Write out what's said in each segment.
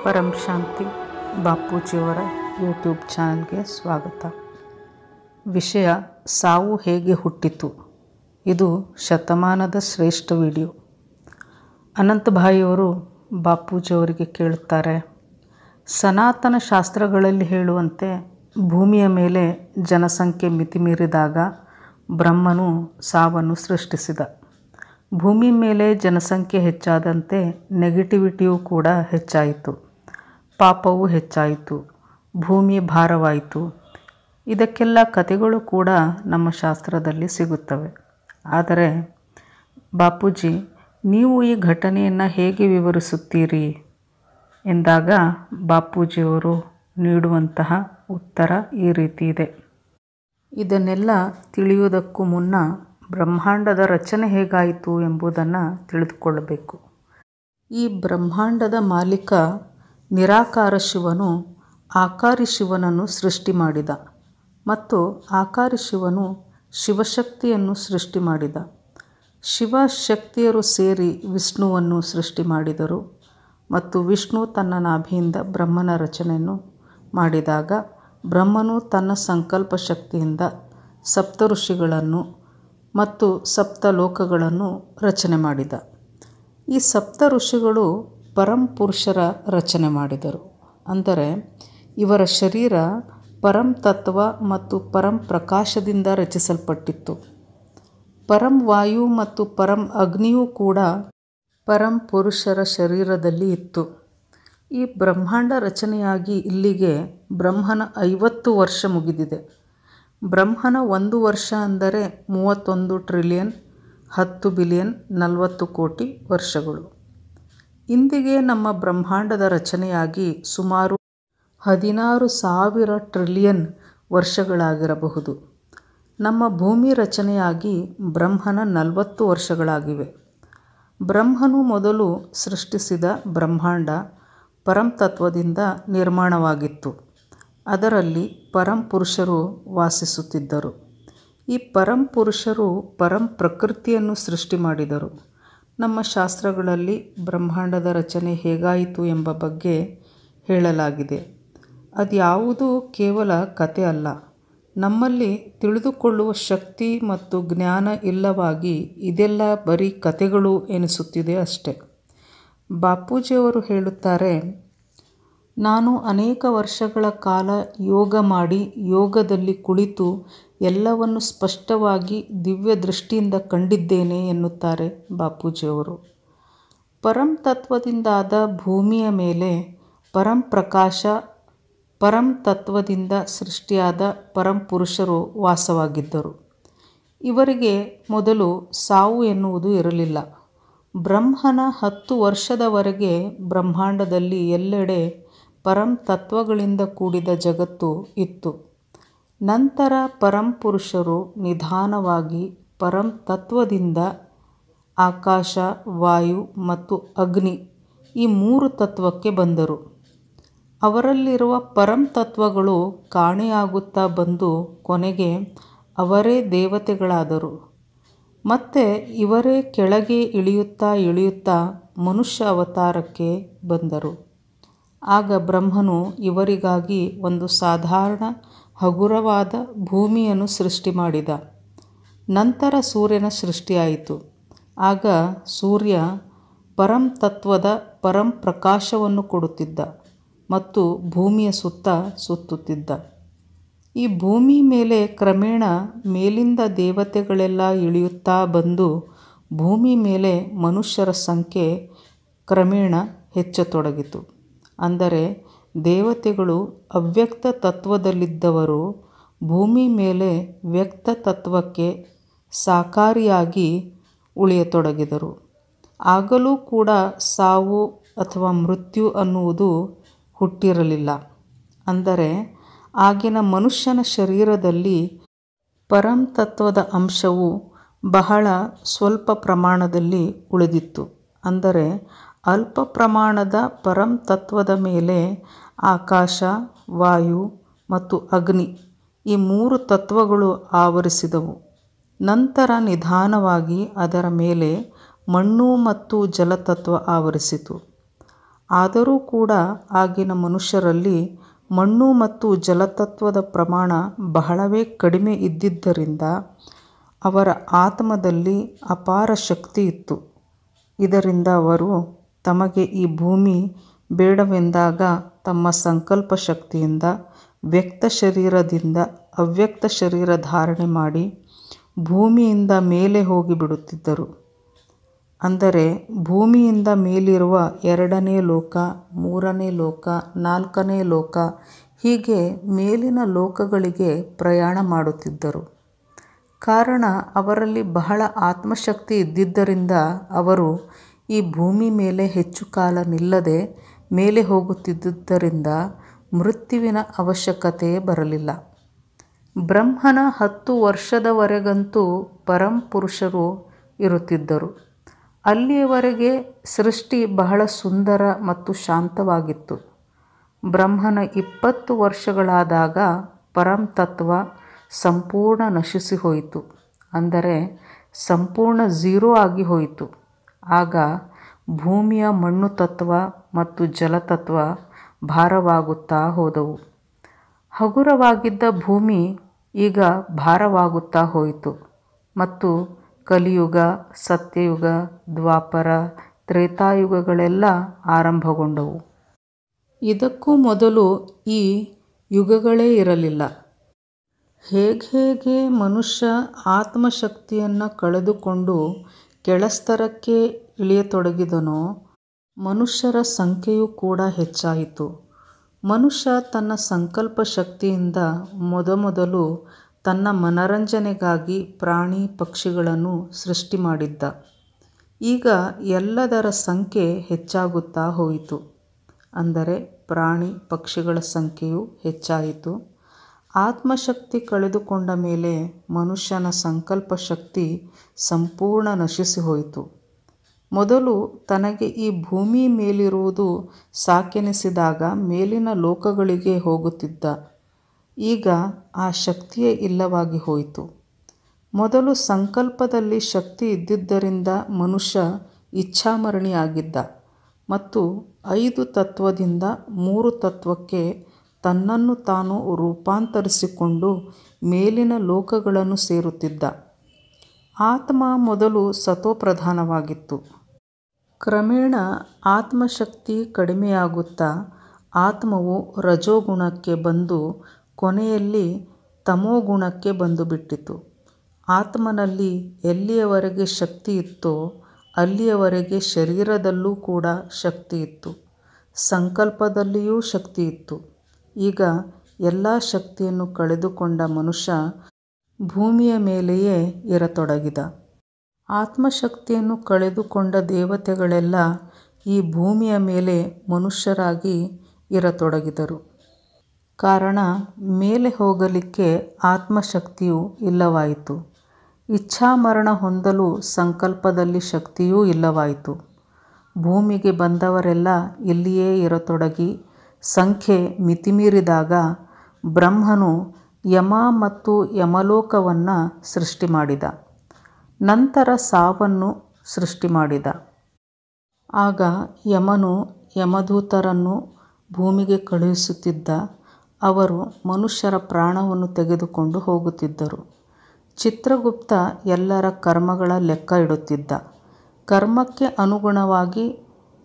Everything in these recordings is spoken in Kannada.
ಪರಂ ಶಾಂತಿ ಬಾಪೂಜಿಯವರ ಯೂಟ್ಯೂಬ್ ಚಾನಲ್ಗೆ ಸ್ವಾಗತ. ವಿಷಯ ಸಾವು ಹೇಗೆ ಹುಟ್ಟಿತು. ಇದು ಶತಮಾನದ ಶ್ರೇಷ್ಠ ವಿಡಿಯೋ. ಅನಂತಭಾಯಿಯವರು ಬಾಪೂಜಿಯವರಿಗೆ ಕೇಳುತ್ತಾರೆ, ಸನಾತನ ಶಾಸ್ತ್ರಗಳಲ್ಲಿ ಹೇಳುವಂತೆ ಭೂಮಿಯ ಮೇಲೆ ಜನಸಂಖ್ಯೆ ಮಿತಿಮೀರಿದಾಗ ಬ್ರಹ್ಮನು ಸಾವನ್ನು ಸೃಷ್ಟಿಸಿದ. ಭೂಮಿ ಮೇಲೆ ಜನಸಂಖ್ಯೆ ಹೆಚ್ಚಾದಂತೆ ನೆಗೆಟಿವಿಟಿಯೂ ಕೂಡ ಹೆಚ್ಚಾಯಿತು, ಪಾಪವೂ ಹೆಚ್ಚಾಯಿತು, ಭೂಮಿ ಭಾರವಾಯಿತು. ಇದಕ್ಕೆಲ್ಲ ಕಥೆಗಳು ಕೂಡ ನಮ್ಮ ಶಾಸ್ತ್ರದಲ್ಲಿ ಸಿಗುತ್ತವೆ. ಆದರೆ ಬಾಪೂಜಿ, ನೀವು ಈ ಘಟನೆಯನ್ನು ಹೇಗೆ ವಿವರಿಸುತ್ತೀರಿ ಎಂದಾಗ ಬಾಪೂಜಿಯವರು ನೀಡುವಂತಹ ಉತ್ತರ ಈ ರೀತಿ ಇದೆ. ಇದನ್ನೆಲ್ಲ ತಿಳಿಯುವುದಕ್ಕೂ ಮುನ್ನ ಬ್ರಹ್ಮಾಂಡದ ರಚನೆ ಹೇಗಾಯಿತು ಎಂಬುದನ್ನು ತಿಳಿದುಕೊಳ್ಳಬೇಕು. ಈ ಬ್ರಹ್ಮಾಂಡದ ಮಾಲೀಕ ನಿರಾಕಾರ ಶಿವನು ಆಕಾರಿ ಶಿವನನ್ನು ಸೃಷ್ಟಿ ಮಾಡಿದ ಮತ್ತು ಆಕಾರಿ ಶಿವನು ಶಿವಶಕ್ತಿಯನ್ನು ಸೃಷ್ಟಿ ಮಾಡಿದ. ಶಿವಶಕ್ತಿಯರು ಸೇರಿ ವಿಷ್ಣುವನ್ನು ಸೃಷ್ಟಿ ಮಾಡಿದರು ಮತ್ತು ವಿಷ್ಣು ತನ್ನ ನಾಭಿಯಿಂದ ಬ್ರಹ್ಮನ ರಚನೆಯನ್ನು ಮಾಡಿದಾಗ ಬ್ರಹ್ಮನು ತನ್ನ ಸಂಕಲ್ಪ ಶಕ್ತಿಯಿಂದ ಸಪ್ತ ಋಷಿಗಳನ್ನು ಮತ್ತು ಸಪ್ತ ಲೋಕಗಳನ್ನು ರಚನೆ ಮಾಡಿದ. ಈ ಸಪ್ತ ಋಷಿಗಳು ಪರಂ ಪುರುಷರ ರಚನೆ ಮಾಡಿದರು. ಅಂದರೆ ಇವರ ಶರೀರ ಪರಂ ತತ್ವ ಮತ್ತು ಪರಂ ಪ್ರಕಾಶದಿಂದ ರಚಿಸಲ್ಪಟ್ಟಿತ್ತು. ಪರಂ ವಾಯು ಮತ್ತು ಪರಂ ಅಗ್ನಿಯೂ ಕೂಡ ಪರಂ ಪುರುಷರ ಶರೀರದಲ್ಲಿ ಇತ್ತು. ಈ ಬ್ರಹ್ಮಾಂಡ ರಚನೆಯಾಗಿ ಇಲ್ಲಿಗೆ ಬ್ರಹ್ಮನ 50 ವರ್ಷ ಮುಗಿದಿದೆ. ಬ್ರಹ್ಮನ 1 ವರ್ಷ ಅಂದರೆ 31 ಟ್ರಿಲಿಯನ್ 10 ಬಿಲಿಯನ್ 40 ಕೋಟಿ ವರ್ಷಗಳು. ಇಂದಿಗೆ ನಮ್ಮ ಬ್ರಹ್ಮಾಂಡದ ರಚನೆಯಾಗಿ ಸುಮಾರು 16,000 ಟ್ರಿಲಿಯನ್ ವರ್ಷಗಳಾಗಿರಬಹುದು. ನಮ್ಮ ಭೂಮಿ ರಚನೆಯಾಗಿ ಬ್ರಹ್ಮನ 40 ವರ್ಷಗಳಾಗಿವೆ. ಬ್ರಹ್ಮನು ಮೊದಲು ಸೃಷ್ಟಿಸಿದ ಬ್ರಹ್ಮಾಂಡ ಪರಂತತ್ವದಿಂದ ನಿರ್ಮಾಣವಾಗಿತ್ತು. ಅದರಲ್ಲಿ ಪರಂ ಪುರುಷರು ವಾಸಿಸುತ್ತಿದ್ದರು. ಈ ಪರಂ ಪುರುಷರು ಪರಂ ಪ್ರಕೃತಿಯನ್ನು ಸೃಷ್ಟಿ ಮಾಡಿದರು. ನಮ್ಮ ಶಾಸ್ತ್ರಗಳಲ್ಲಿ ಬ್ರಹ್ಮಾಂಡದ ರಚನೆ ಹೇಗಾಯಿತು ಎಂಬ ಬಗ್ಗೆ ಹೇಳಲಾಗಿದೆ. ಅದ್ಯಾವುದೂ ಕೇವಲ ಕತೆ ಅಲ್ಲ. ನಮ್ಮಲ್ಲಿ ತಿಳಿದುಕೊಳ್ಳುವ ಶಕ್ತಿ ಮತ್ತು ಜ್ಞಾನ ಇಲ್ಲವಾಗಿ ಇದೆಲ್ಲ ಬರೀ ಕತೆಗಳು ಎನಿಸುತ್ತಿದೆ ಅಷ್ಟೆ. ಬಾಪೂಜಿಯವರು ಹೇಳುತ್ತಾರೆ, ನಾನು ಅನೇಕ ವರ್ಷಗಳ ಕಾಲ ಯೋಗ ಮಾಡಿ ಯೋಗದಲ್ಲಿ ಕುಳಿತು ಎಲ್ಲವನ್ನು ಸ್ಪಷ್ಟವಾಗಿ ದಿವ್ಯ ದೃಷ್ಟಿಯಿಂದ ಕಂಡಿದ್ದೇನೆ ಎನ್ನುತ್ತಾರೆ ಬಾಪೂಜಿಯವರು. ಪರಂ ತತ್ವದಿಂದಾದ ಭೂಮಿಯ ಮೇಲೆ ಪರಂ ಪ್ರಕಾಶ, ಪರಂ ತತ್ವದಿಂದ ಸೃಷ್ಟಿಯಾದ ಪರಂ ಪುರುಷರು ವಾಸವಾಗಿದ್ದರು. ಇವರಿಗೆ ಮೊದಲು ಸಾವು ಎನ್ನುವುದು ಇರಲಿಲ್ಲ. ಬ್ರಹ್ಮನ 10 ವರ್ಷದವರೆಗೆ ಬ್ರಹ್ಮಾಂಡದಲ್ಲಿ ಎಲ್ಲೆಡೆ ಪರಂ ತತ್ವಗಳಿಂದ ಕೂಡಿದ ಜಗತ್ತು ಇತ್ತು. ನಂತರ ಪರಂ ಪುರುಷರು ನಿಧಾನವಾಗಿ ಪರಂ ತತ್ವದಿಂದ ಆಕಾಶ, ವಾಯು ಮತ್ತು ಅಗ್ನಿ ಈ 3 ತತ್ವಕ್ಕೆ ಬಂದರು. ಅವರಲ್ಲಿರುವ ಪರಂ ತತ್ವಗಳು ಕಾಣೆಯಾಗುತ್ತಾ ಬಂದು ಕೊನೆಗೆ ಅವರೇ ದೇವತೆಗಳಾದರು. ಮತ್ತೆ ಇವರೇ ಕೆಳಗೆ ಇಳಿಯುತ್ತಾ ಮನುಷ್ಯ ಅವತಾರಕ್ಕೆ ಬಂದರು. ಆಗ ಬ್ರಹ್ಮನು ಇವರಿಗಾಗಿ ಒಂದು ಸಾಧಾರಣ ಹಗುರವಾದ ಭೂಮಿಯನ್ನು ಸೃಷ್ಟಿ ಮಾಡಿದ. ನಂತರ ಸೂರ್ಯನ ಸೃಷ್ಟಿಯಾಯಿತು. ಆಗ ಸೂರ್ಯ ಪರಂ ತತ್ವದ ಪರಂ ಪ್ರಕಾಶವನ್ನು ಕೊಡುತ್ತಿದ್ದ ಮತ್ತು ಭೂಮಿಯ ಸುತ್ತ ಸುತ್ತುತ್ತಿದ್ದ. ಈ ಭೂಮಿ ಮೇಲೆ ಕ್ರಮೇಣ ಮೇಲಿಂದ ದೇವತೆಗಳೆಲ್ಲ ಇಳಿಯುತ್ತಾ ಬಂದು ಭೂಮಿ ಮೇಲೆ ಮನುಷ್ಯರ ಸಂಖ್ಯೆ ಕ್ರಮೇಣ ಹೆಚ್ಚತೊಡಗಿತು. ಅಂದರೆ ದೇವತೆಗಳು ಅವ್ಯಕ್ತ ತತ್ವದಲ್ಲಿದ್ದವರು ಭೂಮಿ ಮೇಲೆ ವ್ಯಕ್ತ ತತ್ವಕ್ಕೆ ಸಾಕಾರಿಯಾಗಿ ಉಳಿಯತೊಡಗಿದರು. ಆಗಲೂ ಕೂಡ ಸಾವು ಅಥವಾ ಮೃತ್ಯು ಅನ್ನುವುದು ಹುಟ್ಟಿರಲಿಲ್ಲ. ಅಂದರೆ ಆಗಿನ ಮನುಷ್ಯನ ಶರೀರದಲ್ಲಿ ಪರಂ ತತ್ವದ ಅಂಶವು ಬಹಳ ಸ್ವಲ್ಪ ಪ್ರಮಾಣದಲ್ಲಿ ಉಳಿದಿತ್ತು. ಅಂದರೆ ಅಲ್ಪ ಪ್ರಮಾಣದ ಪರಂ ತತ್ವದ ಮೇಲೆ ಆಕಾಶ, ವಾಯು ಮತ್ತು ಅಗ್ನಿ ಈ 3 ತತ್ವಗಳು ಆವರಿಸಿದವು. ನಂತರ ನಿಧಾನವಾಗಿ ಅದರ ಮೇಲೆ ಮಣ್ಣು ಮತ್ತು ಜಲತತ್ವ ಆವರಿಸಿತು. ಆದರೂ ಕೂಡ ಆಗಿನ ಮನುಷ್ಯರಲ್ಲಿ ಮಣ್ಣು ಮತ್ತು ಜಲತತ್ವದ ಪ್ರಮಾಣ ಬಹಳವೇ ಕಡಿಮೆ ಇದ್ದಿದ್ದರಿಂದ ಅವರ ಆತ್ಮದಲ್ಲಿ ಅಪಾರ ಶಕ್ತಿ ಇತ್ತು. ಇದರಿಂದ ಅವರು ತಮಗೆ ಈ ಭೂಮಿ ಬೇಡವೆಂದಾಗ ತಮ್ಮ ಸಂಕಲ್ಪ ಶಕ್ತಿಯಿಂದ ವ್ಯಕ್ತ ಶರೀರದಿಂದ ಅವ್ಯಕ್ತ ಶರೀರ ಧಾರಣೆ ಮಾಡಿ ಭೂಮಿಯಿಂದ ಮೇಲೆ ಹೋಗಿಬಿಡುತ್ತಿದ್ದರು. ಅಂದರೆ ಭೂಮಿಯಿಂದ ಮೇಲಿರುವ 2ನೇ ಲೋಕ, 3ನೇ ಲೋಕ, 4ನೇ ಲೋಕ ಹೀಗೆ ಮೇಲಿನ ಲೋಕಗಳಿಗೆ ಪ್ರಯಾಣ ಮಾಡುತ್ತಿದ್ದರು. ಕಾರಣ ಅವರಲ್ಲಿ ಬಹಳ ಆತ್ಮಶಕ್ತಿ ಇದ್ದಿದ್ದರಿಂದ ಅವರು ಈ ಭೂಮಿ ಮೇಲೆ ಹೆಚ್ಚು ಕಾಲ ನಿಲ್ಲದೆ ಮೇಲೆ ಹೋಗುತ್ತಿದ್ದುದರಿಂದ ಮೃತ್ಯುವಿನ ಅವಶ್ಯಕತೆಯೇ ಬರಲಿಲ್ಲ. ಬ್ರಹ್ಮನ 10 ವರ್ಷದವರೆಗಂತೂ ಪರಂಪುರುಷರು ಇರುತ್ತಿದ್ದರು. ಅಲ್ಲಿಯವರೆಗೆ ಸೃಷ್ಟಿ ಬಹಳ ಸುಂದರ ಮತ್ತು ಶಾಂತವಾಗಿತ್ತು. ಬ್ರಹ್ಮನ 20 ವರ್ಷಗಳಾದಾಗ ಪರಂತತ್ವ ಸಂಪೂರ್ಣ ನಶಿಸಿ ಹೋಯಿತು. ಅಂದರೆ ಸಂಪೂರ್ಣ ಝೀರೋ ಆಗಿ ಹೋಯಿತು. ಆಗ ಭೂಮಿಯ ಮಣ್ಣು ತತ್ವ ಮತ್ತು ಜಲತತ್ವ ಭಾರವಾಗುತ್ತಾ ಹೋದವು. ಹಗುರವಾಗಿದ್ದ ಭೂಮಿ ಈಗ ಭಾರವಾಗುತ್ತಾ ಹೋಯಿತು ಮತ್ತು ಕಲಿಯುಗ, ಸತ್ಯಯುಗ, ದ್ವಾಪರ, ತ್ರೇತಾಯುಗಗಳೆಲ್ಲ ಆರಂಭಗೊಂಡವು. ಇದಕ್ಕೂ ಮೊದಲು ಈ ಯುಗಗಳೇ ಇರಲಿಲ್ಲ. ಹೇಗೆ ಮನುಷ್ಯ ಆತ್ಮಶಕ್ತಿಯನ್ನು ಕಳೆದುಕೊಂಡು ಕೆಳಸ್ತರಕ್ಕೆ ಇಳಿಯತೊಡಗಿದನೋ ಮನುಷ್ಯರ ಸಂಖ್ಯೆಯೂ ಕೂಡ ಹೆಚ್ಚಾಯಿತು. ಮನುಷ್ಯ ತನ್ನ ಸಂಕಲ್ಪ ಶಕ್ತಿಯಿಂದ ಮೊದಮೊದಲು ತನ್ನ ಮನರಂಜನೆಗಾಗಿ ಪ್ರಾಣಿ ಪಕ್ಷಿಗಳನ್ನು ಸೃಷ್ಟಿ ಮಾಡಿದ್ದ. ಈಗ ಎಲ್ಲದರ ಸಂಖ್ಯೆ ಹೆಚ್ಚಾಗುತ್ತಾ ಹೋಯಿತು. ಅಂದರೆ ಪ್ರಾಣಿ ಪಕ್ಷಿಗಳ ಸಂಖ್ಯೆಯು ಹೆಚ್ಚಾಯಿತು. ಆತ್ಮಶಕ್ತಿ ಕಳೆದುಕೊಂಡ ಮೇಲೆ ಮನುಷ್ಯನ ಸಂಕಲ್ಪ ಶಕ್ತಿ ಸಂಪೂರ್ಣ ನಶಿಸಿ ಹೋಯಿತು. ಮೊದಲು ತನಗೆ ಈ ಭೂಮಿ ಮೇಲಿರುವುದು ಸಾಕೆನಿಸಿದಾಗ ಮೇಲಿನ ಲೋಕಗಳಿಗೆ ಹೋಗುತ್ತಿದ್ದ. ಈಗ ಆ ಶಕ್ತಿಯೇ ಇಲ್ಲವಾಗಿ ಹೋಯಿತು. ಮೊದಲು ಸಂಕಲ್ಪದಲ್ಲಿ ಶಕ್ತಿ ಇದ್ದಿದ್ದರಿಂದ ಮನುಷ್ಯ ಇಚ್ಛಾಮರಣಿಯಾಗಿದ್ದ ಮತ್ತು 5 ತತ್ವದಿಂದ 3 ತತ್ವಕ್ಕೆ ತನ್ನನ್ನು ತಾನು ರೂಪಾಂತರಿಸಿಕೊಂಡು ಮೇಲಿನ ಲೋಕಗಳನ್ನು ಸೇರುತ್ತಿದ್ದ. ಆತ್ಮ ಮೊದಲು ಸತೋಪ್ರಧಾನವಾಗಿತ್ತು. ಕ್ರಮೇಣ ಆತ್ಮಶಕ್ತಿ ಕಡಿಮೆಯಾಗುತ್ತಾ ಆತ್ಮವು ರಜೋಗುಣಕ್ಕೆ ಬಂದು ಕೊನೆಯಲ್ಲಿ ತಮೋಗುಣಕ್ಕೆ ಬಂದುಬಿಟ್ಟಿತು. ಆತ್ಮನಲ್ಲಿ ಎಲ್ಲಿಯವರೆಗೆ ಶಕ್ತಿ ಇತ್ತೋ ಅಲ್ಲಿಯವರೆಗೆ ಶರೀರದಲ್ಲೂ ಕೂಡ ಶಕ್ತಿ ಇತ್ತು, ಸಂಕಲ್ಪದಲ್ಲಿಯೂ ಶಕ್ತಿ ಇತ್ತು. ಈಗ ಎಲ್ಲ ಶಕ್ತಿಯನ್ನು ಕಳೆದುಕೊಂಡ ಮನುಷ್ಯ ಭೂಮಿಯ ಮೇಲೆಯೇ ಇರತೊಡಗಿದ. ಆತ್ಮಶಕ್ತಿಯನ್ನು ಕಳೆದುಕೊಂಡ ದೇವತೆಗಳೆಲ್ಲ ಈ ಭೂಮಿಯ ಮೇಲೆ ಮನುಷ್ಯರಾಗಿ ಇರತೊಡಗಿದರು. ಕಾರಣ ಮೇಲೆ ಹೋಗಲಿಕ್ಕೆ ಆತ್ಮಶಕ್ತಿಯೂ ಇಲ್ಲವಾಯಿತು. ಇಚ್ಛಾಮರಣ ಹೊಂದಲು ಸಂಕಲ್ಪದಲ್ಲಿ ಶಕ್ತಿಯೂ ಇಲ್ಲವಾಯಿತು. ಭೂಮಿಗೆ ಬಂದವರೆಲ್ಲ ಇಲ್ಲಿಯೇ ಇರತೊಡಗಿ ಸಂಖ್ಯೆ ಮಿತಿಮೀರಿದಾಗ ಬ್ರಹ್ಮನು ಯಮ ಮತ್ತು ಯಮಲೋಕವನ್ನು ಸೃಷ್ಟಿ ಮಾಡಿದ. ನಂತರ ಸಾವನ್ನು ಸೃಷ್ಟಿ ಮಾಡಿದ. ಆಗ ಯಮನು ಯಮದೂತರನ್ನು ಭೂಮಿಗೆ ಕಳುಹಿಸುತ್ತಿದ್ದ. ಅವರು ಮನುಷ್ಯರ ಪ್ರಾಣವನ್ನು ತೆಗೆದುಕೊಂಡು ಹೋಗುತ್ತಿದ್ದರು. ಚಿತ್ರಗುಪ್ತ ಎಲ್ಲರ ಕರ್ಮಗಳ ಲೆಕ್ಕ ಇಡುತ್ತಿದ್ದ. ಕರ್ಮಕ್ಕೆ ಅನುಗುಣವಾಗಿ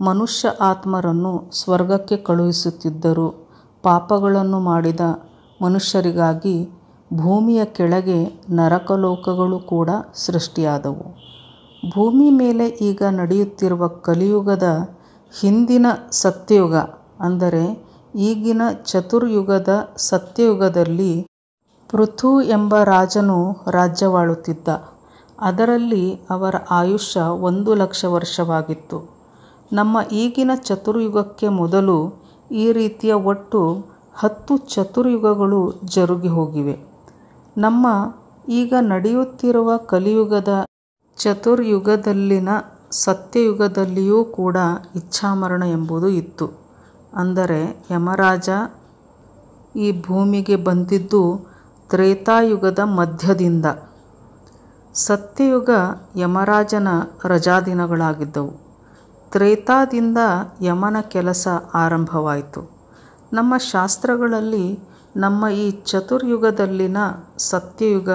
ಮನುಷ್ಯ ಆತ್ಮರನ್ನು ಸ್ವರ್ಗಕ್ಕೆ ಕಳುಹಿಸುತ್ತಿದ್ದರು. ಪಾಪಗಳನ್ನು ಮಾಡಿದ ಮನುಷ್ಯರಿಗಾಗಿ ಭೂಮಿಯ ಕೆಳಗೆ ನರಕಲೋಕಗಳು ಕೂಡ ಸೃಷ್ಟಿಯಾದವು. ಭೂಮಿ ಮೇಲೆ ಈಗ ನಡೆಯುತ್ತಿರುವ ಕಲಿಯುಗದ ಹಿಂದಿನ ಸತ್ಯಯುಗ ಅಂದರೆ ಈಗಿನ ಚತುರ್ಯುಗದ ಸತ್ಯಯುಗದಲ್ಲಿ ಪೃಥು ಎಂಬ ರಾಜನು ರಾಜ್ಯವಾಳುತ್ತಿದ್ದ. ಅದರಲ್ಲಿ ಅವರ ಆಯುಷ್ಯ 1,00,000 ವರ್ಷವಾಗಿತ್ತು. ನಮ್ಮ ಈಗಿನ ಚತುರ್ಯುಗಕ್ಕೆ ಮೊದಲು ಈ ರೀತಿಯ ಒಟ್ಟು 10 ಚತುರ್ಯುಗಗಳು ಜರುಗಿ ಹೋಗಿವೆ. ನಮ್ಮ ಈಗ ನಡೆಯುತ್ತಿರುವ ಕಲಿಯುಗದ ಚತುರ್ಯುಗದಲ್ಲಿನ ಸತ್ಯಯುಗದಲ್ಲಿಯೂ ಕೂಡ ಇಚ್ಛಾಮರಣ ಎಂಬುದು ಇತ್ತು. ಅಂದರೆ ಯಮರಾಜ ಈ ಭೂಮಿಗೆ ಬಂದಿದ್ದು ತ್ರೇತಾಯುಗದ ಮಧ್ಯದಿಂದ. ಸತ್ಯಯುಗ ಯಮರಾಜನ ರಜಾದಿನಗಳಾಗಿದ್ದವು. ತ್ರೇತಾದಿಂದ ಯಮನ ಕೆಲಸ ಆರಂಭವಾಯಿತು. ನಮ್ಮ ಶಾಸ್ತ್ರಗಳಲ್ಲಿ ನಮ್ಮ ಈ ಚತುರ್ಯುಗದಲ್ಲಿನ ಸತ್ಯಯುಗ,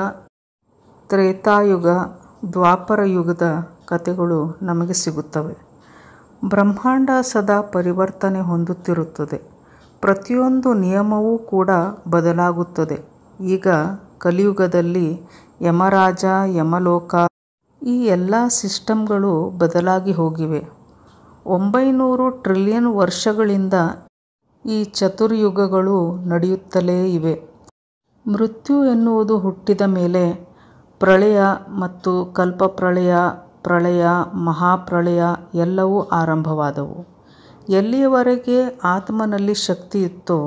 ತ್ರೇತಾಯುಗ, ದ್ವಾಪರ ಯುಗದ ಕಥೆಗಳು ನಮಗೆ ಸಿಗುತ್ತವೆ. ಬ್ರಹ್ಮಾಂಡ ಸದಾ ಪರಿವರ್ತನೆ ಹೊಂದುತ್ತಿರುತ್ತದೆ. ಪ್ರತಿಯೊಂದು ನಿಯಮವೂ ಕೂಡ ಬದಲಾಗುತ್ತದೆ. ಈಗ ಕಲಿಯುಗದಲ್ಲಿ ಯಮರಾಜ, ಯಮಲೋಕ, ಈ ಎಲ್ಲ ಸಿಸ್ಟಮ್ಗಳು ಬದಲಾಗಿ ಹೋಗಿವೆ. 900 ಟ್ರಿಲಿಯನ್ ವರ್ಷಗಳಿಂದ ಈ ಚತುರ್ಯುಗಗಳು ನಡೆಯುತ್ತಲೇ ಇವೆ. ಮೃತ್ಯು ಎನ್ನುವುದು ಹುಟ್ಟಿದ ಮೇಲೆ ಪ್ರಳಯ ಮತ್ತು ಕಲ್ಪಪ್ರಳಯ, ಪ್ರಳಯ, ಮಹಾಪ್ರಳಯ ಎಲ್ಲವೂ ಆರಂಭವಾದವು. ಎಲ್ಲಿಯವರೆಗೆ ಆತ್ಮನಲ್ಲಿ ಶಕ್ತಿ ಇತ್ತೋ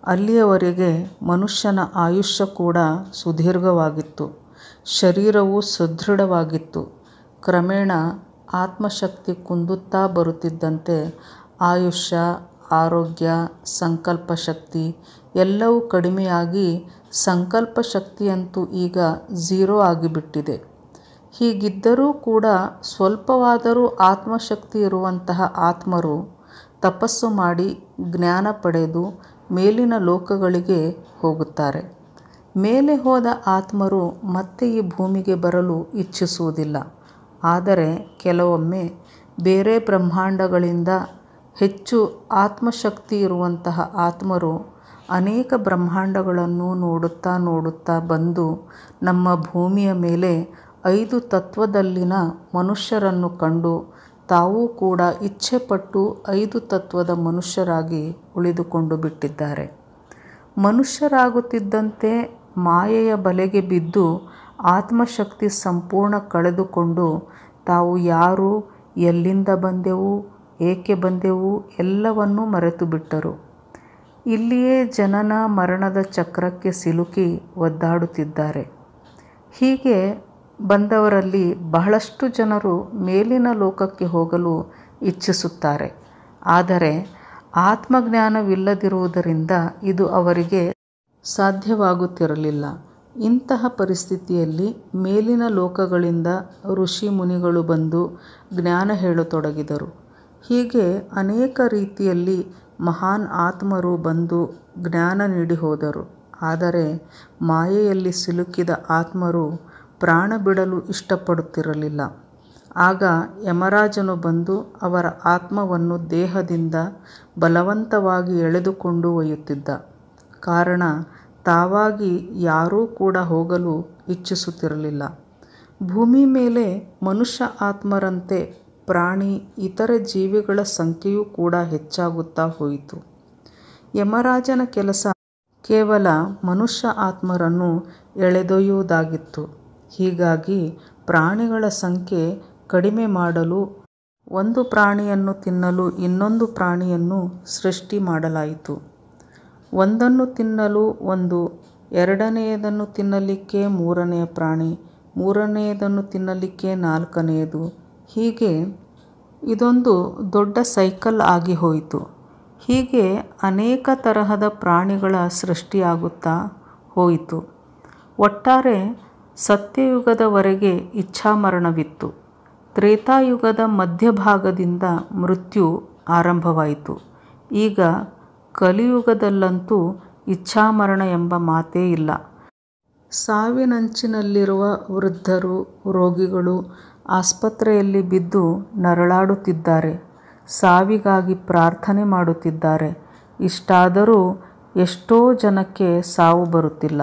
ಅಲ್ಲಿಯವರೆಗೆ ಮನುಷ್ಯನ ಆಯುಷ್ಯ ಕೂಡ ಸುದೀರ್ಘವಾಗಿತ್ತು. ಶರೀರವು ಸದೃಢವಾಗಿತ್ತು. ಕ್ರಮೇಣ ಆತ್ಮಶಕ್ತಿ ಕುಂದುತ್ತಾ ಬರುತ್ತಿದ್ದಂತೆ ಆಯುಷ್ಯ, ಆರೋಗ್ಯ, ಸಂಕಲ್ಪ ಶಕ್ತಿ ಎಲ್ಲವೂ ಕಡಿಮೆಯಾಗಿ ಸಂಕಲ್ಪ ಶಕ್ತಿಯಂತೂ ಈಗ 0 ಆಗಿಬಿಟ್ಟಿದೆ. ಹೀಗಿದ್ದರೂ ಕೂಡ ಸ್ವಲ್ಪವಾದರೂ ಆತ್ಮಶಕ್ತಿ ಇರುವಂತಹ ಆತ್ಮರು ತಪಸ್ಸು ಮಾಡಿ ಜ್ಞಾನ ಪಡೆದು ಮೇಲಿನ ಲೋಕಗಳಿಗೆ ಹೋಗುತ್ತಾರೆ. ಮೇಲೆ ಹೋದ ಆತ್ಮರು ಮತ್ತೆ ಈ ಭೂಮಿಗೆ ಬರಲು ಇಚ್ಛಿಸುವುದಿಲ್ಲ. ಆದರೆ ಕೆಲವೊಮ್ಮೆ ಬೇರೆ ಬ್ರಹ್ಮಾಂಡಗಳಿಂದ ಹೆಚ್ಚು ಆತ್ಮಶಕ್ತಿ ಇರುವಂತಹ ಆತ್ಮರು ಅನೇಕ ಬ್ರಹ್ಮಾಂಡಗಳನ್ನು ನೋಡುತ್ತಾ ನೋಡುತ್ತಾ ಬಂದು ನಮ್ಮ ಭೂಮಿಯ ಮೇಲೆ 5 ತತ್ವದಲ್ಲಿನ ಮನುಷ್ಯರನ್ನು ಕಂಡು ತಾವೂ ಕೂಡ ಇಚ್ಛೆಪಟ್ಟು 5 ತತ್ವದ ಮನುಷ್ಯರಾಗಿ ಉಳಿದುಕೊಂಡು ಬಿಟ್ಟಿದ್ದಾರೆ. ಮನುಷ್ಯರಾಗುತ್ತಿದ್ದಂತೆ ಮಾಯೆಯ ಬಲೆಗೆ ಬಿದ್ದು ಆತ್ಮಶಕ್ತಿ ಸಂಪೂರ್ಣ ಕಳೆದುಕೊಂಡು ತಾವು ಯಾರು, ಎಲ್ಲಿಂದ ಬಂದೆವು, ಏಕೆ ಬಂದೆವು ಎಲ್ಲವನ್ನೂ ಮರೆತು ಬಿಟ್ಟರು. ಇಲ್ಲಿಯೇ ಜನನ ಮರಣದ ಚಕ್ರಕ್ಕೆ ಸಿಲುಕಿ ಒದ್ದಾಡುತ್ತಿದ್ದಾರೆ. ಹೀಗೆ ಬಂದವರಲ್ಲಿ ಬಹಳಷ್ಟು ಜನರು ಮೇಲಿನ ಲೋಕಕ್ಕೆ ಹೋಗಲು ಇಚ್ಛಿಸುತ್ತಾರೆ. ಆದರೆ ಆತ್ಮಜ್ಞಾನವಿಲ್ಲದಿರುವುದರಿಂದ ಇದು ಅವರಿಗೆ ಸಾಧ್ಯವಾಗುತ್ತಿರಲಿಲ್ಲ. ಇಂತಹ ಪರಿಸ್ಥಿತಿಯಲ್ಲಿ ಮೇಲಿನ ಲೋಕಗಳಿಂದ ಋಷಿ ಮುನಿಗಳು ಬಂದು ಜ್ಞಾನ ಹೇಳತೊಡಗಿದರು. ಹೀಗೆ ಅನೇಕ ರೀತಿಯಲ್ಲಿ ಮಹಾನ್ ಆತ್ಮರು ಬಂದು ಜ್ಞಾನ ನೀಡಿ ಹೋದರು. ಆದರೆ ಮಾಯೆಯಲ್ಲಿ ಸಿಲುಕಿದ ಆತ್ಮರು ಪ್ರಾಣ ಬಿಡಲು ಇಷ್ಟಪಡುತ್ತಿರಲಿಲ್ಲ. ಆಗ ಯಮರಾಜನು ಬಂದು ಅವರ ಆತ್ಮವನ್ನು ದೇಹದಿಂದ ಬಲವಂತವಾಗಿ ಎಳೆದುಕೊಂಡು ಒಯ್ಯುತ್ತಿದ್ದ. ಕಾರಣ ತಾವಾಗಿ ಯಾರೂ ಕೂಡ ಹೋಗಲು ಇಚ್ಛಿಸುತ್ತಿರಲಿಲ್ಲ. ಭೂಮಿ ಮೇಲೆ ಮನುಷ್ಯ ಆತ್ಮರಂತೆ ಪ್ರಾಣಿ, ಇತರ ಜೀವಿಗಳ ಸಂಖ್ಯೆಯೂ ಕೂಡ ಹೆಚ್ಚಾಗುತ್ತಾ ಹೋಯಿತು. ಯಮರಾಜನ ಕೆಲಸ ಕೇವಲ ಮನುಷ್ಯ ಆತ್ಮರನ್ನು ಎಳೆದೊಯ್ಯುವುದಾಗಿತ್ತು. ಹೀಗಾಗಿ ಪ್ರಾಣಿಗಳ ಸಂಖ್ಯೆ ಕಡಿಮೆ ಮಾಡಲು ಒಂದು ಪ್ರಾಣಿಯನ್ನು ತಿನ್ನಲು ಇನ್ನೊಂದು ಪ್ರಾಣಿಯನ್ನು ಸೃಷ್ಟಿ ಮಾಡಲಾಯಿತು. ಒಂದನ್ನು ತಿನ್ನಲು ಒಂದು, ಎರಡನೆಯದನ್ನು ತಿನ್ನಲಿಕ್ಕೆ ಮೂರನೆಯ ಪ್ರಾಣಿ, ಮೂರನೆಯದನ್ನು ತಿನ್ನಲಿಕ್ಕೆ ನಾಲ್ಕನೆಯದು. ಹೀಗೆ ಇದೊಂದು ದೊಡ್ಡ ಸೈಕಲ್ ಆಗಿ ಹೋಯಿತು. ಹೀಗೆ ಅನೇಕ ತರಹದ ಪ್ರಾಣಿಗಳ ಸೃಷ್ಟಿಯಾಗುತ್ತಾ ಹೋಯಿತು. ಒಟ್ಟಾರೆ ಸತ್ಯಯುಗದವರೆಗೆ ಇಚ್ಛಾಮರಣವಿತ್ತು. ತ್ರೇತಾಯುಗದ ಮಧ್ಯಭಾಗದಿಂದ ಮೃತ್ಯು ಆರಂಭವಾಯಿತು. ಈಗ ಕಲಿಯುಗದಲ್ಲಂತೂ ಇಚ್ಛಾಮರಣ ಎಂಬ ಮಾತೇ ಇಲ್ಲ. ಸಾವಿನಂಚಿನಲ್ಲಿರುವ ವೃದ್ಧರು, ರೋಗಿಗಳು ಆಸ್ಪತ್ರೆಯಲ್ಲಿ ಬಿದ್ದು ನರಳಾಡುತ್ತಿದ್ದಾರೆ. ಸಾವಿಗಾಗಿ ಪ್ರಾರ್ಥನೆ ಮಾಡುತ್ತಿದ್ದಾರೆ. ಇಷ್ಟಾದರೂ ಎಷ್ಟೋ ಜನಕ್ಕೆ ಸಾವು ಬರುತ್ತಿಲ್ಲ.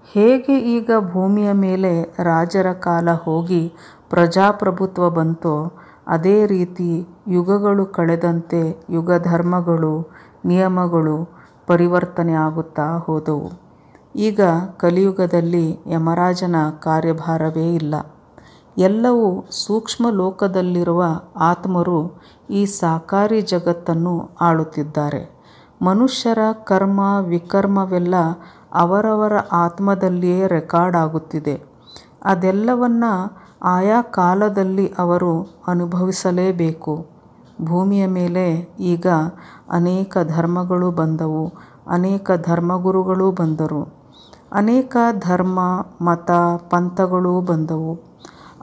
ಹೇಗೆ ಈಗ ಭೂಮಿಯ ಮೇಲೆ ರಾಜರ ಕಾಲ ಹೋಗಿ ಪ್ರಜಾಪ್ರಭುತ್ವ ಬಂತೋ ಅದೇ ರೀತಿ ಯುಗಗಳು ಕಳೆದಂತೆ ಯುಗಧರ್ಮಗಳು, ನಿಯಮಗಳು ಪರಿವರ್ತನೆ ಆಗುತ್ತಾ ಹೋದವು. ಈಗ ಕಲಿಯುಗದಲ್ಲಿ ಯಮರಾಜನ ಕಾರ್ಯಭಾರವೇ ಇಲ್ಲ. ಎಲ್ಲವೂ ಸೂಕ್ಷ್ಮ ಲೋಕದಲ್ಲಿರುವ ಆತ್ಮರು ಈ ಸಾಕಾರಿ ಜಗತ್ತನ್ನು ಆಳುತ್ತಿದ್ದಾರೆ. ಮನುಷ್ಯರ ಕರ್ಮ ವಿಕರ್ಮವೆಲ್ಲ ಅವರವರ ಆತ್ಮದಲ್ಲಿಯೇ ರೆಕಾರ್ಡ್ ಆಗುತ್ತಿದೆ. ಅದೆಲ್ಲವನ್ನು ಆಯಾ ಕಾಲದಲ್ಲಿ ಅವರು ಅನುಭವಿಸಲೇಬೇಕು. ಭೂಮಿಯ ಮೇಲೆ ಈಗ ಅನೇಕ ಧರ್ಮಗಳು ಬಂದವು, ಅನೇಕ ಧರ್ಮಗುರುಗಳು ಬಂದರು, ಅನೇಕ ಧರ್ಮ ಮತ ಪಂಥಗಳೂ ಬಂದವು.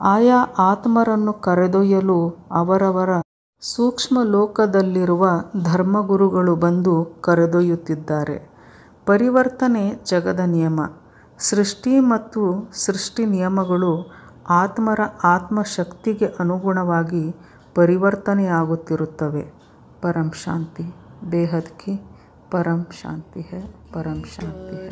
ಆಯಾ ಆತ್ಮರನ್ನು ಕರೆದೊಯ್ಯಲು ಅವರವರ ಸೂಕ್ಷ್ಮ ಲೋಕದಲ್ಲಿರುವ ಧರ್ಮಗುರುಗಳು ಬಂದು ಕರೆದೊಯ್ಯುತ್ತಿದ್ದಾರೆ. ಪರಿವರ್ತನೆ ಜಗದ ನಿಯಮ. ಸೃಷ್ಟಿ ಮತ್ತು ಸೃಷ್ಟಿ ನಿಯಮಗಳು ಆತ್ಮರ ಆತ್ಮಶಕ್ತಿಗೆ ಅನುಗುಣವಾಗಿ ಪರಿವರ್ತನೆಯಾಗುತ್ತಿರುತ್ತವೆ. ಪರಂ ಶಾಂತಿ. ಬೇಹದ್ ಕಿ परम शांति है, परम शांति है.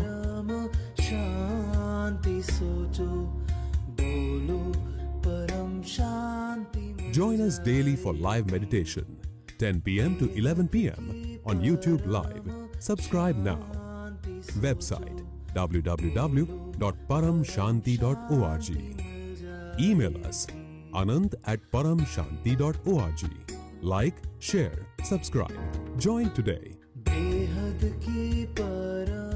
Join us daily for live meditation, 10 p.m. to 11 p.m. on YouTube Live. Subscribe now. Website www.paramshanti.org. Email us anant@paramshanti.org. Like, share, subscribe. Join today. बेहद की परम